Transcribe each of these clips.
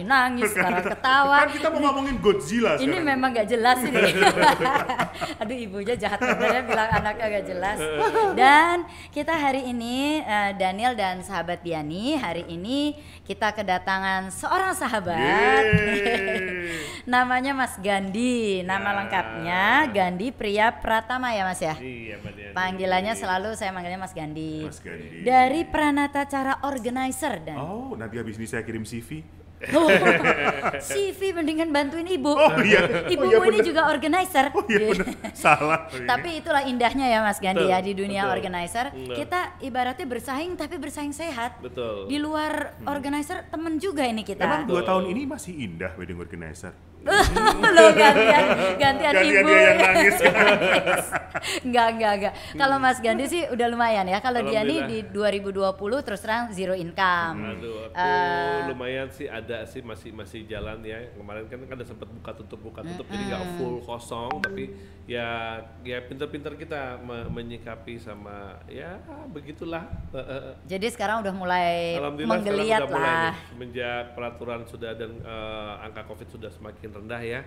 sekali nangis, sekarang ketawa. Kan kita mau ngomongin Godzilla Ini sekarang. memang gak jelas ini. Aduh, ibunya jahat bener bilang anaknya gak jelas. Dan kita hari ini Daniel dan sahabat Diani, hari ini kita kedatangan seorang sahabat. Namanya Mas Gandhi. Nama lengkapnya Gandhi Priya Pratama ya Mas ya? Iya, Mbak Diani. Panggilannya selalu saya manggilnya Mas Gandhi. Mas Gandhi. Dari Pranata Cara Organizer dan Oh, nanti habis ini saya kirim CV. CV mendingan bantuin ibu. Oh iya. Ibumu ini juga organizer. Oh iya benar. Salah. Tapi itulah indahnya ya Mas Gandhi ya di dunia betul. organizer. Kita ibaratnya bersaing tapi bersaing sehat. Betul. Di luar organizer temen juga ini kita. Emang 2 tahun ini masih indah wedding organizer. Loh gantian Gantian ibu. dia yang nangis. Enggak. Kalau Mas Gandhi sih udah lumayan ya. Kalau dia nih di Alhamdulillah. 2020 terus terang zero income. Aduh, aku lumayan sih ada sih masih jalan ya. Kemarin kan ada sempat buka tutup jadi nggak full kosong, tapi ya pinter-pinter kita menyikapi sama ya begitulah. Jadi sekarang udah mulai Alhamdulillah menggeliat sekarang udah mulai lah. nih, semenjak peraturan sudah dan angka Covid sudah semakin rendah ya.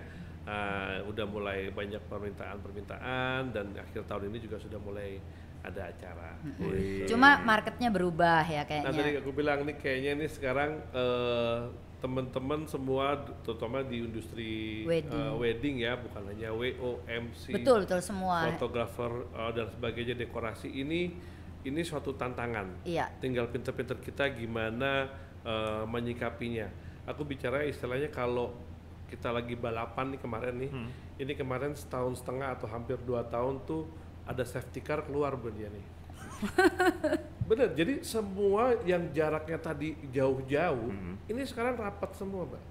Udah mulai banyak permintaan dan akhir tahun ini juga sudah mulai ada acara. Cuma marketnya berubah ya Nah tadi kayaknya. aku bilang nih kayaknya nih sekarang teman-teman semua terutama di industri wedding ya, bukan hanya WO, MC, Betul semua. fotografer dan sebagainya, dekorasi ini suatu tantangan. Iya. Tinggal pinter-pinter kita gimana menyikapinya. Aku bicara istilahnya kalau kita lagi balapan nih kemarin nih, ini kemarin setahun setengah atau hampir 2 tahun tuh ada safety car keluar bener nih. Bener, jadi semua yang jaraknya tadi jauh-jauh, ini sekarang rapat semua, Mbak.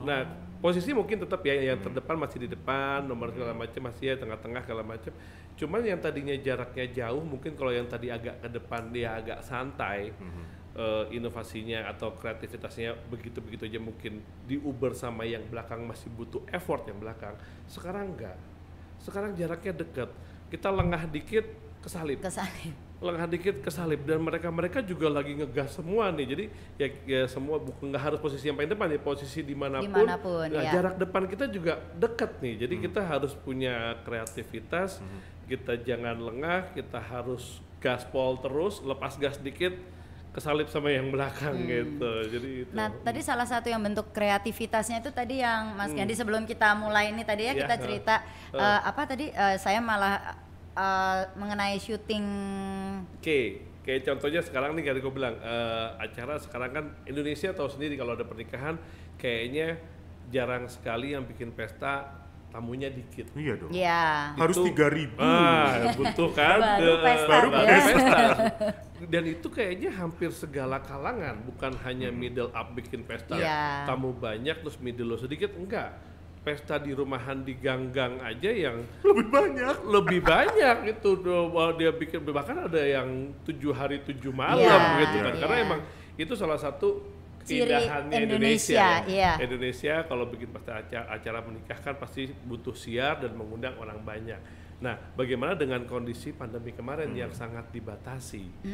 Nah, posisi mungkin tetap ya yang terdepan masih di depan, nomor segala macam masih ya tengah-tengah segala macam. Cuman yang tadinya jaraknya jauh, mungkin kalau yang tadi agak ke depan dia agak santai, inovasinya atau kreativitasnya begitu-begitu aja mungkin diuber sama yang belakang masih butuh effort yang belakang. Sekarang enggak. Sekarang jaraknya dekat. Kita lengah dikit kesalip. Lengah dikit kesalip dan mereka juga lagi ngegas semua nih. Jadi ya semua bukan nggak harus posisi yang paling depan ya, posisi dimanapun nah, ya. jarak depan kita juga dekat nih. Jadi kita harus punya kreativitas. Kita jangan lengah, kita harus gaspol terus, lepas gas dikit kesalip sama yang belakang gitu. Jadi itu. Nah, tadi salah satu yang bentuk kreativitasnya itu tadi yang Mas Gandhi sebelum kita mulai ini tadi ya kita cerita apa tadi saya malah mengenai syuting. Kayak contohnya sekarang nih kayak gue bilang acara sekarang kan Indonesia tahu sendiri kalau ada pernikahan kayaknya jarang sekali yang bikin pesta tamunya dikit. Iya dong. Iya. Harus 3.000. Butuh kan? Baru pesta. Dan itu kayaknya hampir segala kalangan, bukan hanya middle up bikin pesta tamu banyak terus middle lo sedikit, enggak. Pesta di rumahan di gang-gang aja yang lebih banyak itu dia bikin, bahkan ada yang 7 hari 7 malam gitu kan. Karena emang itu salah satu keindahannya Indonesia. Indonesia kalau bikin pesta acara menikah kan pasti butuh siar dan mengundang orang banyak. Nah, bagaimana dengan kondisi pandemi kemarin yang sangat dibatasi?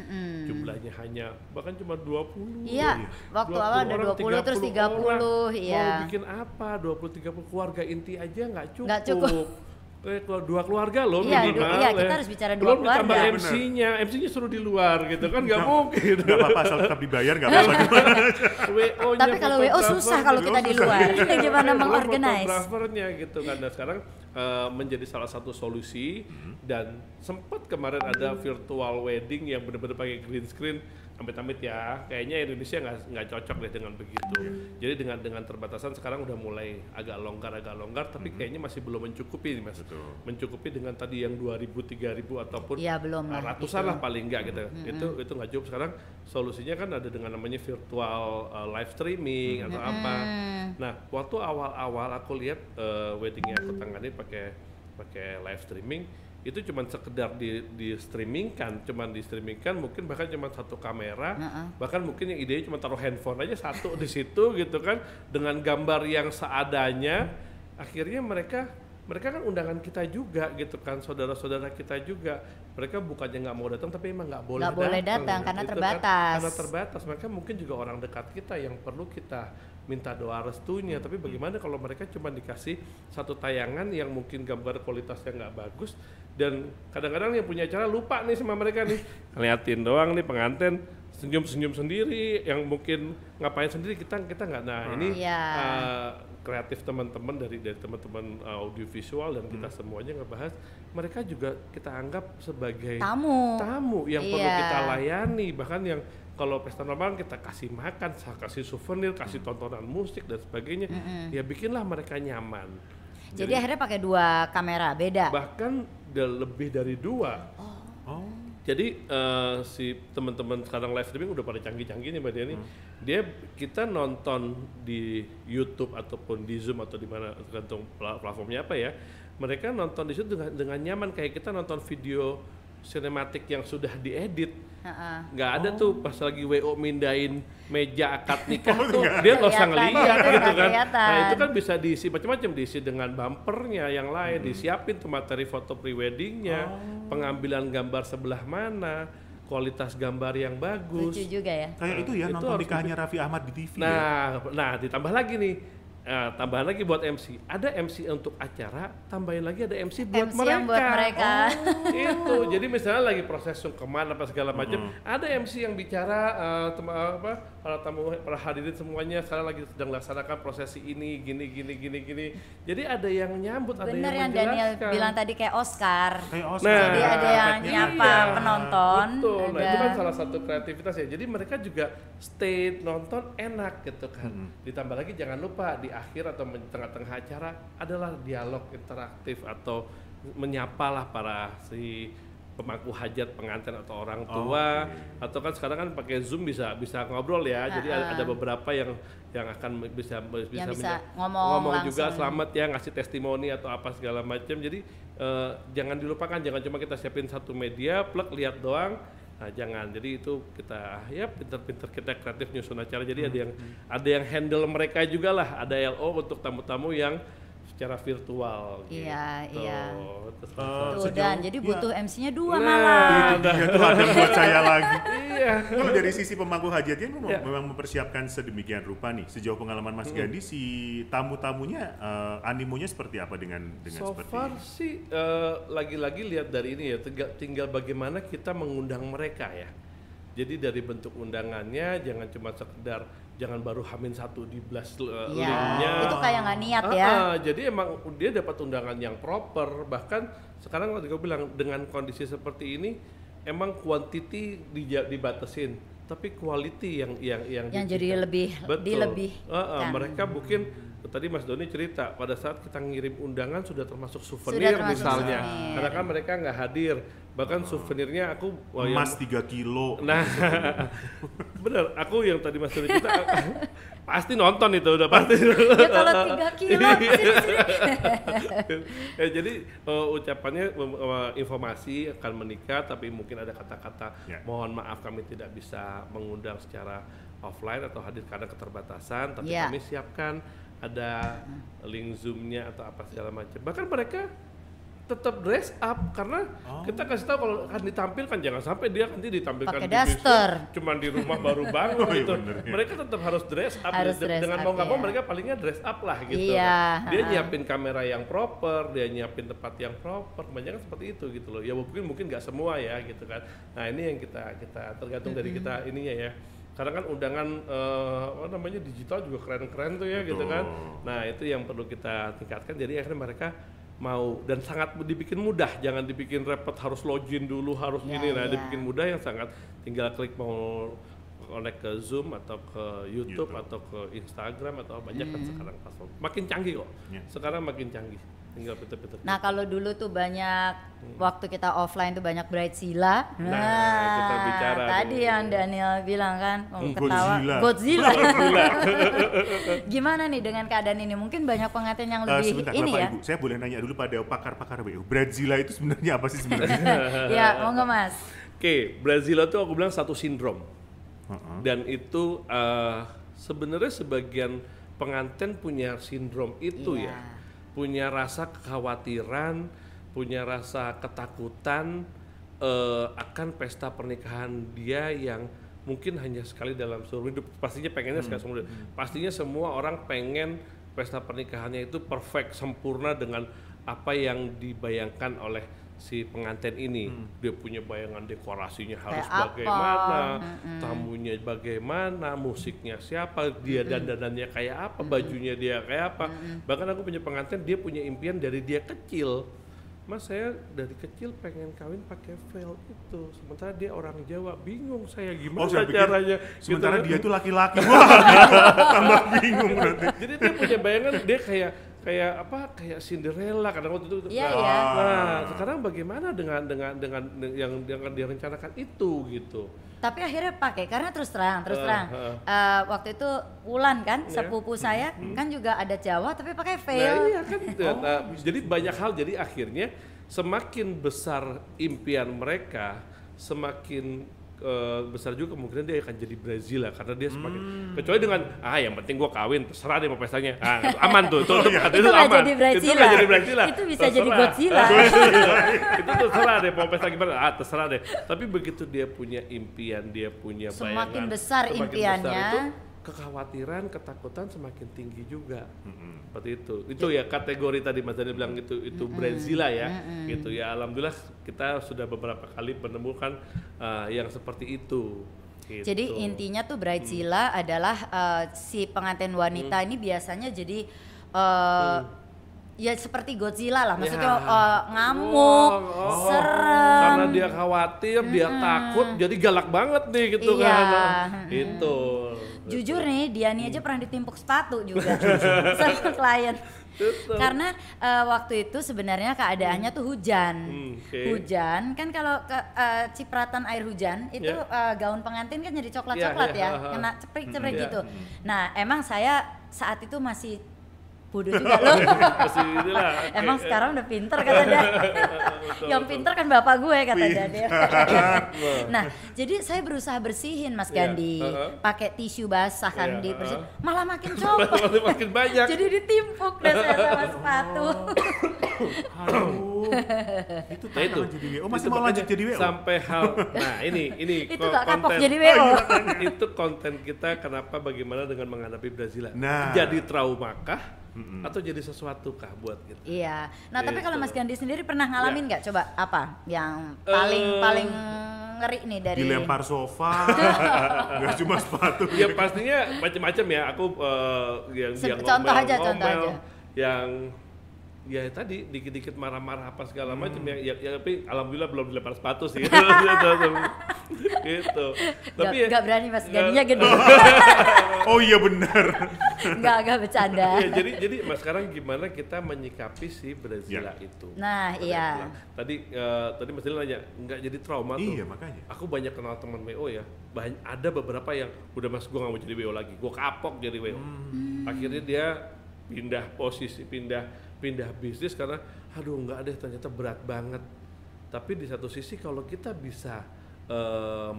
Jumlahnya hanya bahkan cuma 20. Iya, waktu awal ada 20 terus 30, Mau bikin apa? 20-30 keluarga inti aja nggak cukup. Nggak cukup. Kalau 2 keluarga loh minimal. Iya, kita harus bicara 2 belum keluarga. Belum ditambah MC-nya suruh di luar gitu kan, nggak mungkin. Nggak apa-apa, asal tetap dibayar nggak apa-apa. Tapi kalau WO susah kalau kita di luar. Gimana mengorganize? Fotografernya gitu kan. Nah sekarang menjadi salah satu solusi dan sempat kemarin ada virtual wedding yang benar-benar pakai green screen. Amit-amit ya, kayaknya Indonesia nggak cocok deh dengan begitu. Jadi dengan terbatasan sekarang udah mulai agak longgar, tapi kayaknya masih belum mencukupi nih Mas. Mencukupi dengan tadi yang 2.000, 3.000 ataupun belum ratusan lah paling nggak gitu. Itu nggak cukup. Sekarang solusinya kan ada dengan namanya virtual live streaming atau apa. Nah, waktu awal-awal aku lihat weddingnya aku tangani pakai live streaming. Itu cuma sekedar di streamingkan mungkin bahkan cuma satu kamera, bahkan mungkin yang idenya cuma taruh handphone aja satu di situ gitu kan dengan gambar yang seadanya, akhirnya mereka mereka kan undangan kita juga gitu kan, saudara-saudara kita juga. Mereka bukannya nggak mau datang, tapi emang nggak boleh datang karena gitu terbatas. Kan, karena terbatas. Mereka mungkin juga orang dekat kita yang perlu kita minta doa restunya. Tapi bagaimana kalau mereka cuma dikasih satu tayangan yang mungkin gambar kualitasnya nggak bagus, dan kadang-kadang yang punya acara lupa nih sama mereka nih, ngeliatin doang nih pengantin senyum-senyum sendiri, yang mungkin ngapain sendiri, kita nggak. Nah ini kreatif teman-teman dari teman-teman audiovisual dan kita semuanya ngebahas, mereka juga kita anggap sebagai tamu yang perlu kita layani. Bahkan yang kalau pesta normal kita kasih makan, kasih souvenir, kasih tontonan musik dan sebagainya, ya bikinlah mereka nyaman. Jadi akhirnya pakai 2 kamera beda. Bahkan lebih dari 2. Jadi si teman-teman sekarang live streaming udah pada canggih-canggih nih Mbak Diani. Kita nonton di YouTube ataupun di Zoom atau di mana tergantung platformnya apa ya. Mereka nonton di situ dengan nyaman, kayak kita nonton video sinematik yang sudah diedit. Nggak ada tuh pas lagi WO mindahin meja akad nikah tuh dia nggak usah ngeliat gitu kan. Nah itu kan bisa diisi macam-macam, diisi dengan bumpernya yang lain, disiapin tuh materi foto preweddingnya, pengambilan gambar sebelah mana, kualitas gambar yang bagus. Lucu juga ya. Kayak itu ya, nonton nikahnya Raffi Ahmad di TV. Nah ditambah lagi nih. Tambahan lagi buat MC, ada MC untuk acara, tambahin lagi ada MC buat MC mereka. Yang buat mereka. Itu, jadi misalnya lagi proses sungkeman apa segala macam, ada MC yang bicara para hadirin semuanya sekarang lagi sedang laksanakan prosesi ini, gini. Jadi ada yang nyambut, ada yang menjelaskan. Bener yang Daniel bilang tadi kayak Oscar. Nah, jadi ada yang nyapa penonton. Betul, nah itu kan salah satu kreativitas ya. Jadi mereka juga stay nonton enak gitu kan. Ditambah lagi jangan lupa di akhir atau di tengah-tengah acara adalah dialog interaktif atau menyapalah para si pemangku hajat, pengantin atau orang tua. Atau kan sekarang kan pakai Zoom bisa ngobrol ya. Jadi ada beberapa yang akan bisa ngomong juga selamat ya, ngasih testimoni atau apa segala macam. Jadi jangan dilupakan, jangan cuma kita siapin satu media plug lihat doang. Nah jangan, jadi itu kita ya pinter-pinter kita kreatif nyusun acara. Jadi ada yang handle mereka juga lah, ada LO untuk tamu-tamu yang secara virtual. Iya, gitu. iya. Tuh, dan jadi butuh MC-nya 2 malah. Itu ada buat saya lagi. Iya. Kalau dari sisi pemangku hajatnya memang mempersiapkan sedemikian rupa nih. Sejauh pengalaman Mas Gandhi, si tamu-tamunya animonya seperti apa dengan so seperti far ini? sih lagi-lagi lihat dari ini ya, tinggal bagaimana kita mengundang mereka ya. Jadi dari bentuk undangannya jangan cuma sekedar jangan baru H-1 di blast linknya. Itu kayak nggak niat ya. Jadi emang dia dapat undangan yang proper. Bahkan sekarang kalau gue bilang dengan kondisi seperti ini emang quantity dibatasin, tapi quality yang jadi lebih mereka mungkin tadi Mas Doni cerita pada saat kita ngirim undangan sudah termasuk souvenir misalnya. Karena kan mereka nggak hadir, bahkan souvenirnya aku emas 3 kilo. Nah bener, aku yang tadi Mas Doni cerita pasti nonton itu udah pasti. Ya kalau 3 kilo jadi ucapannya informasi akan menikah, tapi mungkin ada kata-kata mohon maaf kami tidak bisa mengundang secara offline atau hadir karena keterbatasan, tapi kami siapkan ada link Zoom-nya atau apa segala macam. Bahkan mereka tetap dress up karena kita kasih tahu kalau akan ditampilkan, jangan sampai dia nanti ditampilkan pakai di daster, cuman di rumah baru bangun gitu. Mereka tetap harus dress up, dengan mau nggak mau mereka palingnya dress up lah gitu. Dia nyiapin kamera yang proper, dia nyiapin tempat yang proper, kebanyakan seperti itu gitu loh. Ya mungkin nggak semua ya gitu kan. Nah ini yang kita tergantung dari kita ininya ya. Karena kan undangan digital juga keren-keren tuh ya. Betul. Gitu kan. Nah itu yang perlu kita tingkatkan. Jadi akhirnya mereka mau dan sangat dibikin mudah, jangan dibikin repot harus login dulu harus ini. Nah dibikin mudah yang sangat tinggal klik mau connect ke Zoom atau ke YouTube atau ke Instagram atau banyak kan sekarang platform. Makin canggih kok. Sekarang makin canggih. Tinggal pinter-pinter. Nah kalau dulu tuh banyak waktu kita offline tuh banyak bridezilla. Kita bicara tadi yang Daniel bilang kan ketawa Godzilla. Gimana nih dengan keadaan ini? Mungkin banyak pengantin yang lebih sebentar, ini Bapak ya. Ibu, saya boleh nanya dulu pada pakar-pakar WU. Bridezilla itu sebenarnya apa sih sebenarnya? Ya, monggo Mas. Oke, Bridezilla itu aku bilang satu sindrom. Dan itu sebenarnya sebagian pengantin punya sindrom itu ya. punya rasa kekhawatiran, punya rasa ketakutan akan pesta pernikahan dia yang mungkin hanya sekali dalam seumur hidup. Pastinya pengennya sekali seumur hidup. Pastinya semua orang pengen pesta pernikahannya itu perfect, sempurna dengan apa yang dibayangkan oleh si pengantin ini. Dia punya bayangan dekorasinya harus bagaimana, tamunya bagaimana, musiknya siapa, dia dandanannya kayak apa, bajunya dia kayak apa. Bahkan aku punya pengantin, dia punya impian dari dia kecil. Mas, saya dari kecil pengen kawin pakai veil itu, sementara dia orang Jawa, bingung saya gimana caranya. Sementara gitu. dia itu laki-laki, wah tambah bingung berarti. Jadi dia punya bayangan dia kayak Cinderella kadang waktu itu. Iya. Nah, sekarang bagaimana dengan yang dia rencanakan itu gitu. Tapi akhirnya pakai karena terus terang waktu itu Wulan kan sepupu saya kan juga ada Jawa tapi pakai veil. Nah, iya kan. Jadi banyak hal, jadi akhirnya semakin besar impian mereka, semakin besar juga kemungkinan dia akan jadi Brazil lah, karena dia semakin kecuali dengan yang penting gua kawin terserah deh mau pestanya, aman tuh itu nggak aman, jadi Brazil, itu bisa jadi Godzilla. Itu terserah deh mau pesta gimana, terserah deh. Tapi begitu dia punya impian, dia punya bayangan, semakin besar impiannya, itu kekhawatiran, ketakutan semakin tinggi juga. Seperti itu ya kategori tadi Mas Daniel bilang itu Brazila ya. Gitu ya, alhamdulillah kita sudah beberapa kali menemukan yang seperti itu. Gitu. Jadi intinya tuh Bridezilla adalah si pengantin wanita ini biasanya jadi ya seperti Godzilla lah, maksudnya ngamuk, serem. Karena dia khawatir, dia takut, jadi galak banget nih gitu kan. Itu. Jujur nih, Diani aja pernah ditimpuk sepatu juga sama klien. Karena waktu itu sebenarnya keadaannya tuh hujan. Hujan kan kalau cipratan air hujan itu gaun pengantin kan jadi coklat-coklat kena ceprik-ceprik gitu. Nah, emang saya saat itu masih bodoh juga loh. Emang sekarang udah pinter kata dia. Yang pinter kan bapak gue kata dia. Nah, jadi saya berusaha bersihin Mas Gandhi, pakai tisu basah kan dibersihin, malah makin copot. Makin banyak. Jadi ditimpuk dah saya sama sepatu. Aduh. Itu tantangan jadi WO. Masih mau lanjut jadi WO? Sampai hal. Nah, ini itu gak kapok jadi WO. Itu konten kita kenapa bagaimana dengan menghadapi Brazil. Nah. Jadi traumakah? Atau jadi sesuatu kah buat kita? Iya. Nah, tapi kalau Mas Gandhi sendiri pernah ngalamin nggak? Coba apa yang paling ngeri nih dari dilempar sofa, nggak cuma sepatu. Ya pastinya macam-macam ya. Aku yang contoh aja. Yang ya tadi dikit-dikit marah-marah apa segala macam ya tapi alhamdulillah belum dilempar sepatu sih. Gitu. Tapi nggak berani Mas Gandhinya gede. Oh iya benar. Nggak bercanda. Ya, jadi Mas sekarang gimana kita menyikapi si Brazila itu? Nah, iya. Tadi Mas Daniel nanya nggak jadi trauma tuh. Iya makanya. Aku banyak kenal teman WO ya. Ada beberapa yang udah Mas gua nggak mau jadi WO lagi. Gua kapok jadi WO. Akhirnya dia pindah posisi, pindah bisnis karena aduh nggak ada, ternyata berat banget. Tapi di satu sisi kalau kita bisa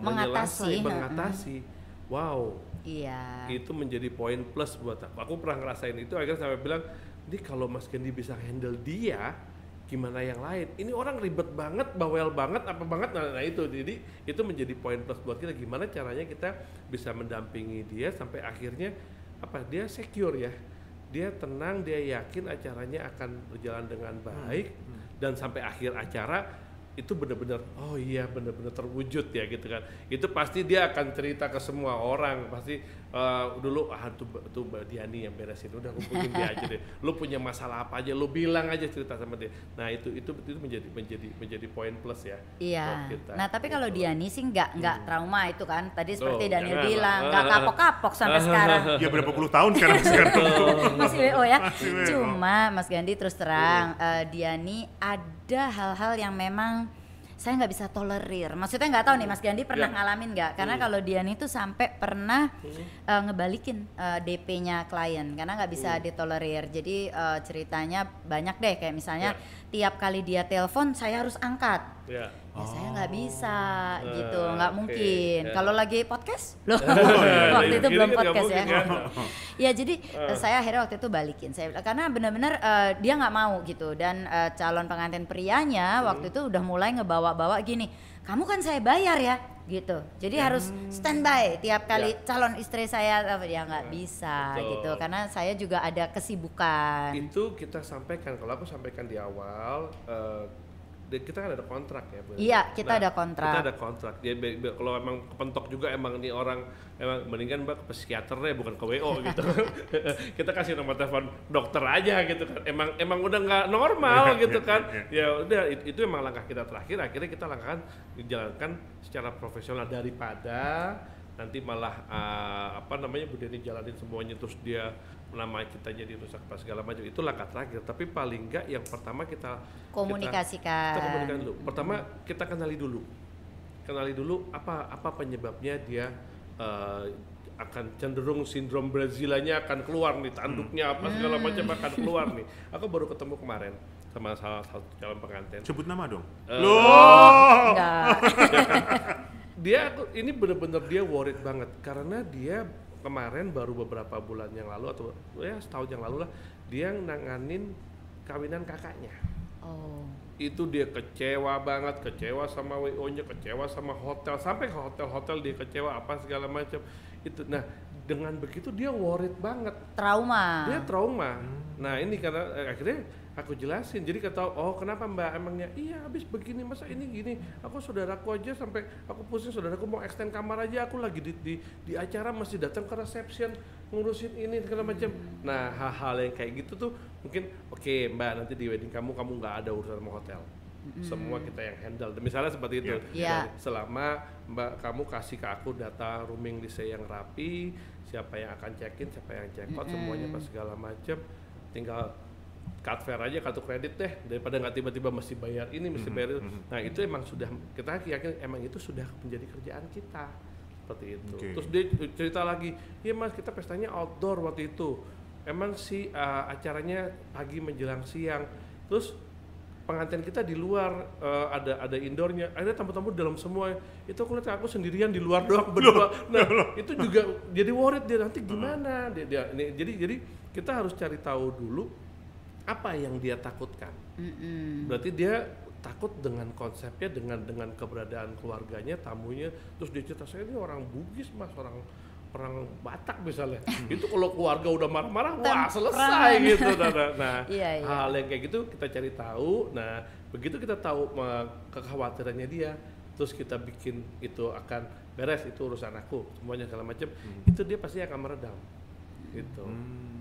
mengatasi, wow, iya, itu menjadi poin plus buat aku. Aku pernah ngerasain itu, akhirnya sampai bilang, ini kalau Mas Gandhi bisa handle dia, gimana yang lain? Ini orang ribet banget, bawel banget, apa banget, nah itu. Jadi itu menjadi poin plus buat kita. Gimana caranya kita bisa mendampingi dia sampai akhirnya dia secure ya. Dia tenang, dia yakin acaranya akan berjalan dengan baik dan sampai akhir acara itu benar-benar benar-benar terwujud ya gitu kan. Itu pasti dia akan cerita ke semua orang, pasti dulu tuh Mbak Diani yang beresin, udah hubungin dia aja deh. Lu punya masalah apa aja, lu bilang aja, cerita sama dia. Nah, itu menjadi poin plus ya. Iya. Kita. Nah, tapi kalau Diani sih nggak trauma itu kan. Tadi seperti Daniel bilang, nggak kapok-kapok sampai sekarang. Ya berapa puluh tahun sekarang. Masih WO ya. Cuma Mas Gandhi terus terang, Diani ada hal-hal yang memang saya nggak bisa tolerir. Maksudnya nggak tahu nih Mas Gandhi pernah ngalamin nggak? Karena kalau Diani tuh sampai pernah ngebalikin DP-nya klien karena nggak bisa ditolerir. Jadi ceritanya banyak deh, kayak misalnya tiap kali dia telepon saya harus angkat. Ya. Ya saya nggak bisa gitu, Oke. nggak mungkin. Ya. Kalau lagi podcast, loh iya, waktu itu Gini belum kan nggak podcast ya. mungkin, kan? Ya jadi saya akhirnya waktu itu balikin, saya karena benar-benar dia nggak mau gitu dan calon pengantin prianya waktu itu udah mulai ngebawa-bawa gini, kamu kan saya bayar ya gitu, jadi harus standby tiap kali calon istri saya, ya nggak bisa Betul. gitu, karena saya juga ada kesibukan. Itu kita sampaikan, kalau aku sampaikan di awal, kita kan ada kontrak ya Bu. Iya, kita ada kontrak. Kita ada kontrak. Dia kalau emang kepentok juga emang nih orang emang mendingan Mbak ke psikiater deh, bukan ke WO gitu. Kita kasih nomor telepon dokter aja gitu kan. Emang udah nggak normal gitu kan. Ya udah itu emang langkah kita terakhir. Akhirnya kita langkahkan dijalankan secara profesional daripada nanti malah Bu Deni jalanin semuanya terus dia nama kita jadi rusak pas segala macam. Itu langkah terakhir, tapi paling enggak yang pertama kita Komunikasikan. kita komunikasikan dulu. Pertama kita kenali dulu apa penyebabnya dia akan cenderung sindrom Brazilanya akan keluar nih, tanduknya apa segala macam akan keluar nih. Aku baru ketemu kemarin sama salah satu calon pengantin. Sebut nama dong. Loh. Enggak. Ini benar-benar dia worried banget karena dia kemarin baru beberapa bulan yang lalu atau ya setahun yang lalu lah dia nanganin kawinan kakaknya. Oh. Itu dia kecewa banget, kecewa sama WO-nya, kecewa sama hotel, sampai ke hotel-hotel dia kecewa apa segala macam. Itu nah dengan begitu dia worried banget. Trauma. Dia trauma. Nah, ini karena akhirnya aku jelasin. Jadi kata, "Oh, kenapa Mbak? Emangnya iya habis begini, masa ini gini. Aku saudaraku aja sampai aku pusing, saudaraku mau extend kamar aja, aku lagi di acara masih datang ke reception ngurusin ini segala macam." Nah, hal-hal yang kayak gitu tuh mungkin oke, Mbak, nanti di wedding kamu nggak ada urusan sama hotel. Semua kita yang handle. Misalnya seperti itu. Iya. Selama Mbak kamu kasih ke aku data rooming list yang rapi, siapa yang akan check-in, siapa yang check-out, semuanya pas segala macam, tinggal card fare aja, kartu kredit deh, daripada nggak tiba-tiba mesti bayar ini, mesti bayar itu. Nah itu emang sudah, kita yakin emang itu sudah menjadi kerjaan kita seperti itu. Terus dia cerita lagi, iya Mas kita pestanya outdoor waktu itu, emang sih acaranya pagi menjelang siang, terus pengantin kita di luar, ada indoornya, akhirnya tamu-tamu dalam semua. Itu aku lihat aku sendirian di luar doang berdua. Nah itu juga jadi worried dia, nanti gimana jadi kita harus cari tahu dulu apa yang dia takutkan. Berarti dia takut dengan konsepnya, dengan keberadaan keluarganya, tamunya. Terus dia cerita, saya ini orang Bugis Mas, orang Batak misalnya. Itu kalau keluarga udah marah-marah, wah selesai gitu. Nah Iya. hal yang kayak gitu kita cari tahu. Nah begitu kita tahu kekhawatirannya dia, terus kita bikin itu akan beres, itu urusan aku, semuanya segala macam. Itu dia pasti akan meredam gitu.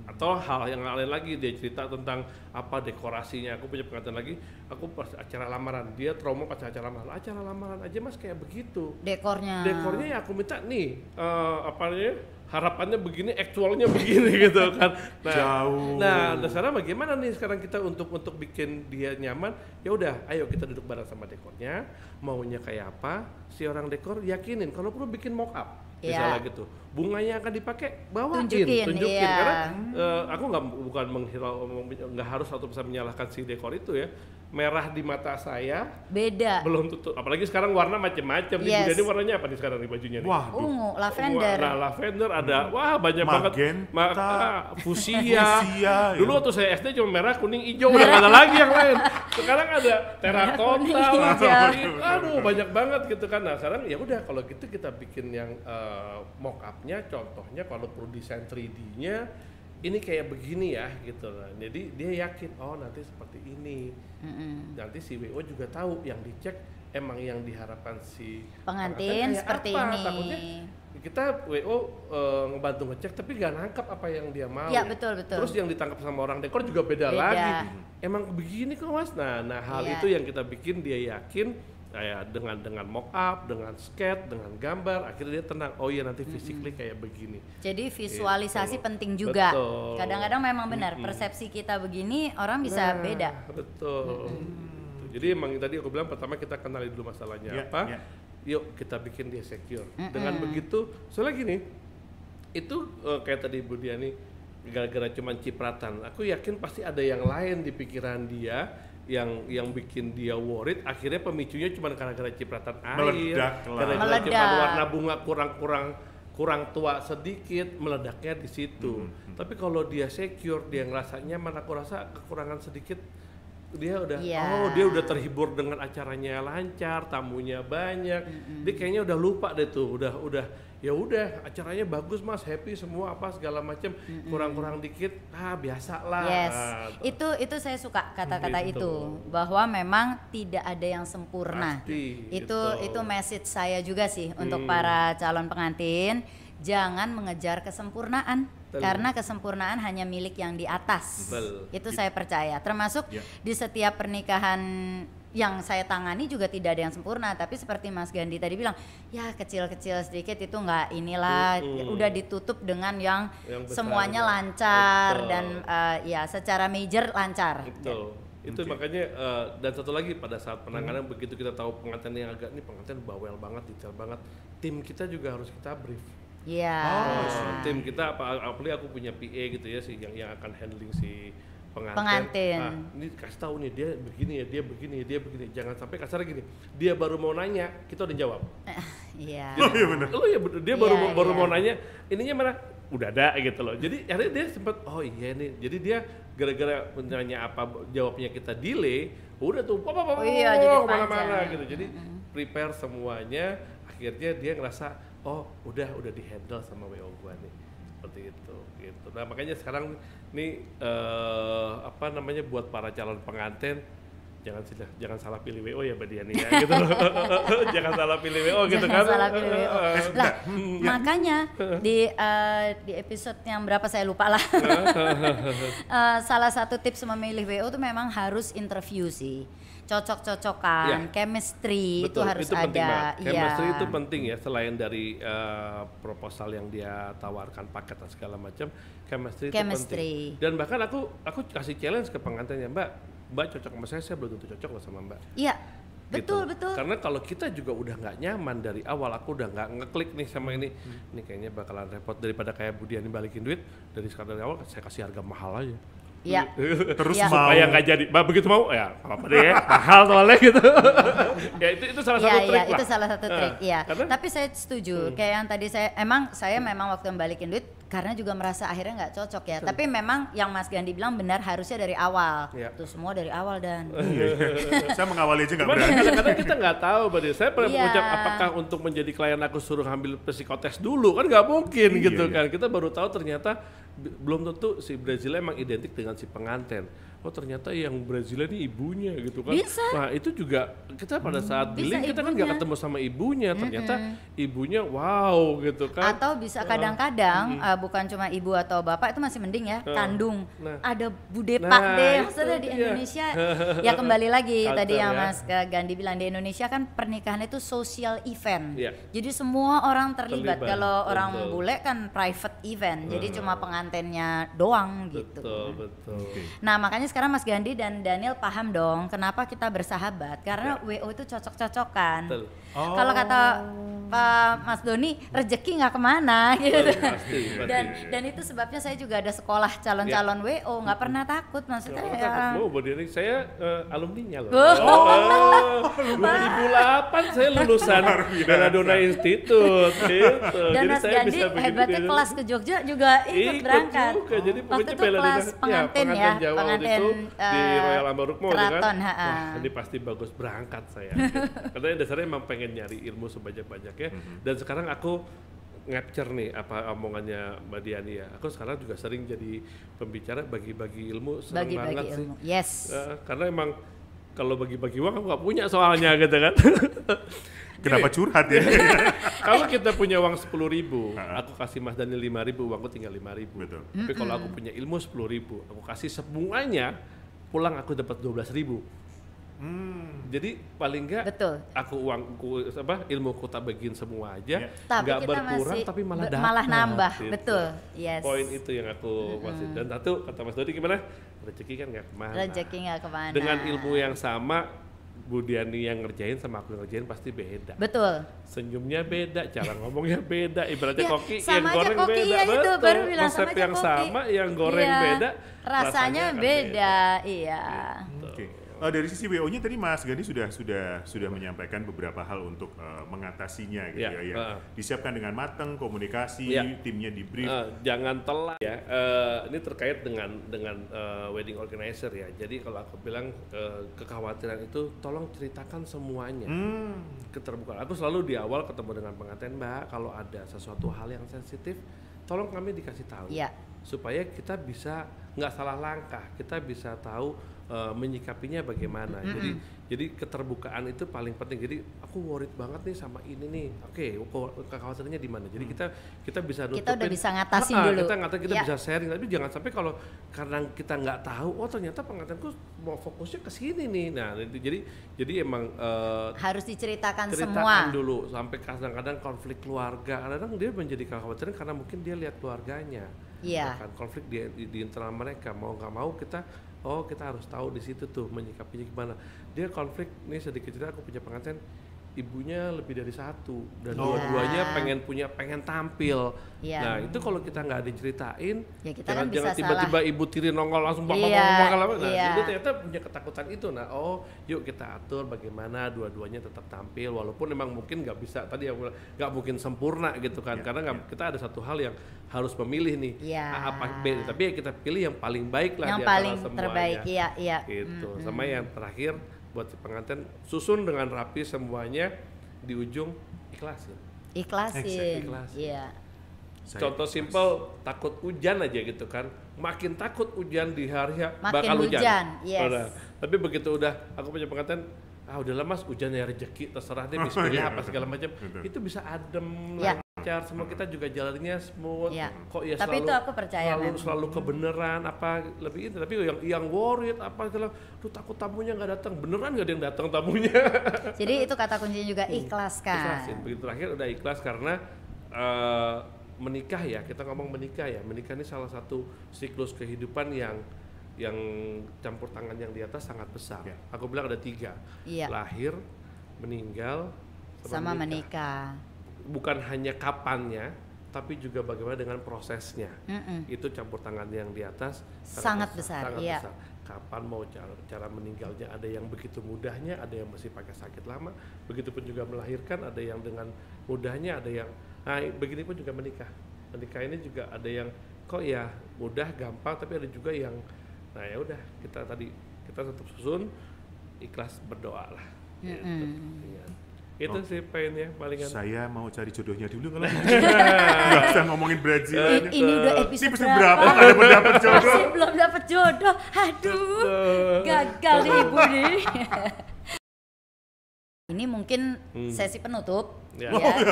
Atau hal yang lain lagi, dia cerita tentang apa dekorasinya. Aku punya pengantin lagi, aku pas acara lamaran, dia trauma pas acara lamaran aja Mas kayak begitu. Dekornya ya aku minta nih harapannya begini, aktualnya begini gitu kan. Nah, Jauh. Nah, sekarang bagaimana nih sekarang kita untuk bikin dia nyaman? Ya udah, ayo kita duduk bareng sama dekornya, maunya kayak apa? Si orang dekor yakinin kalau perlu bikin mock up. Misalnya gitu, bunganya akan dipakai, bawain, tunjukin. Karena aku bukan nggak harus 100% menyalahkan si dekor itu ya. Merah di mata saya beda, belum tutup, apalagi sekarang warna macam-macam. Yes. Jadi warnanya apa nih sekarang di bajunya nih? Wah, ungu, lavender. Nah, lavender ada, wah banyak Magenta, banget. Fusia. Dulu ya. waktu saya SD cuma merah, kuning, hijau, udah nggak ada lagi yang lain. Sekarang ada terakota, aduh banyak banget gitu kan. Nah sekarang ya udah kalau gitu kita bikin yang mock up-nya, contohnya kalau perlu desain 3D-nya ini kayak begini ya gitu lah. Jadi dia yakin, oh nanti seperti ini. Nanti si WO juga tahu yang dicek emang yang diharapkan si pengantin seperti apa. ini. Takutnya kita WO ngebantu ngecek tapi nggak nangkap apa yang dia mau. Ya betul. Terus yang ditangkap sama orang dekor juga beda lagi. Emang begini kok Mas. Nah hal itu yang kita bikin dia yakin. Dengan mock up, dengan sketch, dengan gambar, akhirnya dia tenang. Oh iya nanti physically kayak begini. Jadi visualisasi penting juga. Betul. Kadang-kadang memang benar persepsi kita begini orang bisa beda. Betul. Jadi emang tadi aku bilang pertama kita kenali dulu masalahnya apa. Yuk kita bikin dia secure. Dengan begitu, soalnya gini, itu kayak tadi Bu Diani gara-gara cuman cipratan. Aku yakin pasti ada yang lain di pikiran dia yang bikin dia worried, akhirnya pemicunya cuma gara-gara cipratan air, Meledak lah. gara-gara cipratan warna bunga kurang tua sedikit, meledaknya di situ. Tapi kalau dia secure, dia ngerasa nyaman, aku rasa kekurangan sedikit dia udah terhibur dengan acaranya lancar, tamunya banyak. Dia kayaknya udah lupa deh tuh, udah ya udah acaranya bagus mas, happy semua apa segala macam, kurang dikit biasa lah. Yes, itu saya suka kata-kata itu, bahwa memang tidak ada yang sempurna. Pasti, itu message saya juga sih untuk para calon pengantin, jangan mengejar kesempurnaan. Karena kesempurnaan hanya milik yang di atas. Itu saya percaya. Termasuk di setiap pernikahan yang saya tangani juga tidak ada yang sempurna, tapi seperti Mas Gandhi tadi bilang, ya kecil-kecil sedikit itu nggak inilah, udah ditutup dengan yang semuanya lancar dan ya secara major lancar. Betul. Itu makanya dan satu lagi pada saat penanganan begitu kita tahu pengantin yang agak ini pengantin bawel banget, detail banget, tim kita juga harus kita brief. Iya. Tim kita apalagi aku punya PA gitu ya sih yang akan handling si pengantin. Ini kasih tahu nih dia begini ya, dia begini. Jangan sampai kasar gini. Dia baru mau nanya, kita udah jawab. Iya. Benar. Dia baru mau nanya, ininya mana? Udah ada gitu loh. Jadi akhirnya dia sempat iya nih. Jadi dia gara-gara nanya apa jawabnya kita delay, udah tuh jadi kemana-mana gitu. Jadi prepare semuanya. Akhirnya dia ngerasa udah di handle sama WO gua nih, seperti itu gitu. Nah makanya sekarang nih buat para calon pengantin jangan salah pilih WO ya Mbak Diani ya gitu. Jangan salah pilih WO gitu kan. Jangan salah pilih WO. Lah makanya di episode yang berapa saya lupa lah. Salah satu tips memilih WO itu memang harus interview sih. Cocok-cocokan, chemistry. Betul, itu harus itu ada. Chemistry itu penting ya, selain dari proposal yang dia tawarkan paket dan segala macam, chemistry itu penting. Dan bahkan aku kasih challenge ke pengantinnya, Mbak cocok sama saya belum tentu cocok loh sama Mbak. Iya. Betul. Karena kalau kita juga udah nggak nyaman dari awal, aku udah nggak ngeklik nih sama ini kayaknya bakalan repot, daripada kayak Budiani balikin duit dari sekarang dari awal, saya kasih harga mahal aja. Iya. Terus supaya nggak jadi, begitu mau ya apa deh ya, mahal soalnya gitu. Ya itu salah satu trik lah. Itu salah satu trik, iya. Karena, tapi saya setuju, kayak yang tadi saya memang waktu membalikin duit karena juga merasa akhirnya nggak cocok ya. Tapi memang yang Mas Gandhi bilang benar, harusnya dari awal. Tuh semua dari awal dan. Saya mengawali aja nggak berani. Kadang-kadang kita nggak tahu, berarti saya pernah mengucap apakah untuk menjadi klien aku suruh ambil psikotes dulu, kan nggak mungkin gitu kan. Kita baru tahu ternyata belum tentu si Brazil emang identik dengan si pengantin. Ternyata yang Brazil ini ibunya gitu kan. Bisa. Nah itu juga kita pada saat billing kita kan nggak ketemu sama ibunya, ternyata ibunya wow gitu kan. Atau bisa kadang-kadang bukan cuma ibu atau bapak, itu masih mending ya, kandung. Ada bude pak deh, maksudnya di Indonesia. Ya kembali lagi tadi yang Mas Gandhi bilang, di Indonesia kan pernikahan itu social event. Jadi semua orang terlibat. Kalau orang bule kan private event, jadi cuma pengantinnya doang gitu. Betul. Nah makanya sekarang Mas Gandhi dan Daniel paham dong kenapa kita bersahabat, karena WO itu cocok-cocokan. Kalau kata Mas Doni, rezeki nggak kemana gitu. Pasti. Dan itu sebabnya saya juga ada sekolah calon-calon WO, nggak pernah takut maksudnya. Saya alumninya loh. 2008 saya lulusan Belladonna Institute gitu. Dan jadi Mas saya Gandhi hebatnya kelas ke Jogja juga ikut berangkat. Jadi waktu itu kelas pengantin ya, pengantin di Royal Ambarukmo Keraton. Kan? Wah, ini pasti bagus berangkat saya. Karena dasarnya emang pengen nyari ilmu sebanyak-banyaknya. Dan sekarang aku ngapcer nih apa omongannya Mbak Diani ya. Aku sekarang juga sering jadi pembicara bagi-bagi ilmu, senang banget sih. Yes. Karena emang kalau bagi-bagi uang aku nggak punya soalnya gitu kan. Kenapa curhat ya? Kalau kita punya uang 10.000, aku kasih Mas Daniel 5.000, uangku tinggal 5.000. Betul. Tapi kalau aku punya ilmu 10.000, aku kasih semuanya, pulang aku dapat 12.000. Jadi paling enggak aku uangku ilmuku tak bagiin semua aja, nggak berkurang tapi malah nambah. Gitu. Betul. Yes. Poin itu yang aku masih. Dan satu kata Mas Dodi gimana? Rezeki kan nggak kemana. Dengan ilmu yang sama, Budiani yang ngerjain sama aku yang ngerjain pasti beda. Betul. Senyumnya beda, cara ngomongnya beda. Ibaratnya koki yang goreng koki, beda. Ya itu, baru bilang, konsep yang sama, yang goreng beda. Rasanya beda. Iya. Oke. dari sisi WO-nya tadi Mas Gandhi sudah menyampaikan beberapa hal untuk mengatasinya gitu ya. Disiapkan dengan matang, komunikasi, timnya di brief. Jangan telat ya. Ini terkait dengan wedding organizer ya. Jadi kalau aku bilang kekhawatiran itu tolong ceritakan semuanya. Keterbukaan. Aku selalu di awal ketemu dengan pengantin, Mbak, kalau ada sesuatu hal yang sensitif, tolong kami dikasih tahu. Supaya kita bisa nggak salah langkah, kita bisa tahu menyikapinya bagaimana. Jadi keterbukaan itu paling penting. Jadi aku worried banget nih sama ini nih. Oke, kekhawatirannya di mana? Jadi kita bisa nutupin. Kita udah bisa ngatasin dulu. Kita bisa sharing. Tapi jangan sampai kalau karena kita nggak tahu, oh ternyata pengantinku mau fokusnya ke sini nih. Nah, jadi emang harus diceritakan semua dulu. Sampai kadang-kadang konflik keluarga. Kadang dia menjadi kekhawatiran karena mungkin dia lihat keluarganya. Bahkan konflik di internal mereka. Mau nggak mau kita harus tahu di situ tuh menyikapinya gimana. Dia konflik nih, sedikit cerita, aku punya pengantin ibunya lebih dari satu dan dua-duanya pengen tampil. Nah itu kalau kita nggak diceritain, kita jangan tiba-tiba ibu tiri nongol langsung itu ternyata punya ketakutan itu. Nah yuk kita atur bagaimana dua-duanya tetap tampil walaupun memang mungkin nggak bisa tadi nggak mungkin sempurna gitu kan, karena kita ada satu hal yang harus memilih nih A apa B, tapi kita pilih yang paling baik lah, yang paling terbaik. Gitu. Sama yang terakhir buat si pengantin, susun dengan rapi semuanya, di ujung ikhlasin. Contoh simpel, takut hujan aja gitu kan, makin takut hujan di hari bakal hujan. Tapi begitu udah aku punya pengantin, udahlah Mas, hujan ya rezeki, terserah deh, bismillah apa segala macam, itu bisa adem, lancar, semua kita juga jalannya smooth. Kok ya tapi selalu, itu aku percaya selalu kebenaran apa lebih itu. Tapi yang worried apa segala, takut tamunya nggak datang, beneran nggak ada yang datang tamunya. Jadi itu kata kuncinya juga ikhlaskan. Ikhlasin. Begitu terakhir udah ikhlas karena menikah ya, kita ngomong menikah ya, menikah ini salah satu siklus kehidupan yang campur tangan yang di atas sangat besar. Aku bilang ada 3, lahir, meninggal, sama menikah. Bukan hanya kapannya, tapi juga bagaimana dengan prosesnya. Itu campur tangan yang di atas sangat besar. Besar. Kapan mau cara meninggalnya, ada yang begitu mudahnya, ada yang masih pakai sakit lama. Begitupun juga melahirkan, ada yang dengan mudahnya, ada yang begini pun juga menikah. Menikah ini juga ada yang kok ya mudah, gampang, tapi ada juga yang ya udah kita tetap susun, ikhlas, berdoa lah. Itu sih poinnya palingan. Saya mau cari jodohnya dulu kalau nggak usah ngomongin Brazil. Ini udah episode berapa? Nggak dapet jodoh. Masih belum dapet jodoh. Aduh, gagal nih ibu nih. Ini mungkin sesi penutup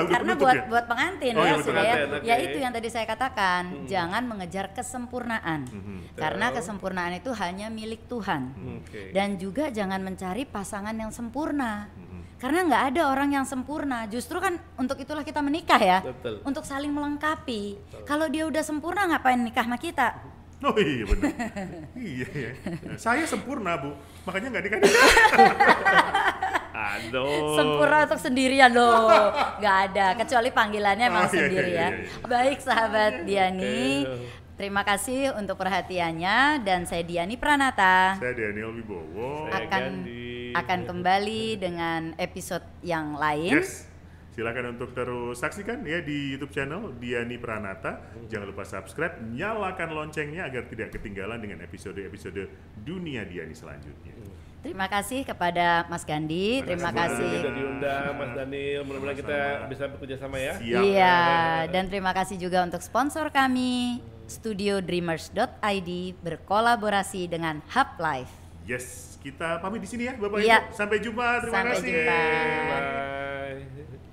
karena buat pengantin itu yang tadi saya katakan, jangan mengejar kesempurnaan karena kesempurnaan itu hanya milik Tuhan. Dan juga jangan mencari pasangan yang sempurna karena nggak ada orang yang sempurna. Justru kan untuk itulah kita menikah ya. Untuk saling melengkapi. Kalau dia udah sempurna ngapain nikah sama kita? Oh iya benar. Iya. Saya sempurna Bu, makanya nggak nikah. Aduh. Sempurna untuk sendirian loh, nggak ada, kecuali panggilannya memang sendiri ya. Baik sahabat Diani, terima kasih untuk perhatiannya, dan saya Diani Pranata. Saya Daniel Wibowo. Akan kembali dengan episode yang lain. Silakan untuk terus saksikan ya di YouTube channel Diani Pranata. Jangan lupa subscribe, nyalakan loncengnya agar tidak ketinggalan dengan episode-episode Dunia Diani selanjutnya. Terima kasih kepada Mas Gandhi, terima kasih. Sudah diundang Mas Daniel, mudah-mudahan kita bisa bekerja sama ya. Siap. Iya, dan terima kasih juga untuk sponsor kami, studiodreamers.id berkolaborasi dengan Hub Life. Yes, kita pamit di sini ya Bapak Ibu. Sampai jumpa, terima kasih. Sampai jumpa. Bye.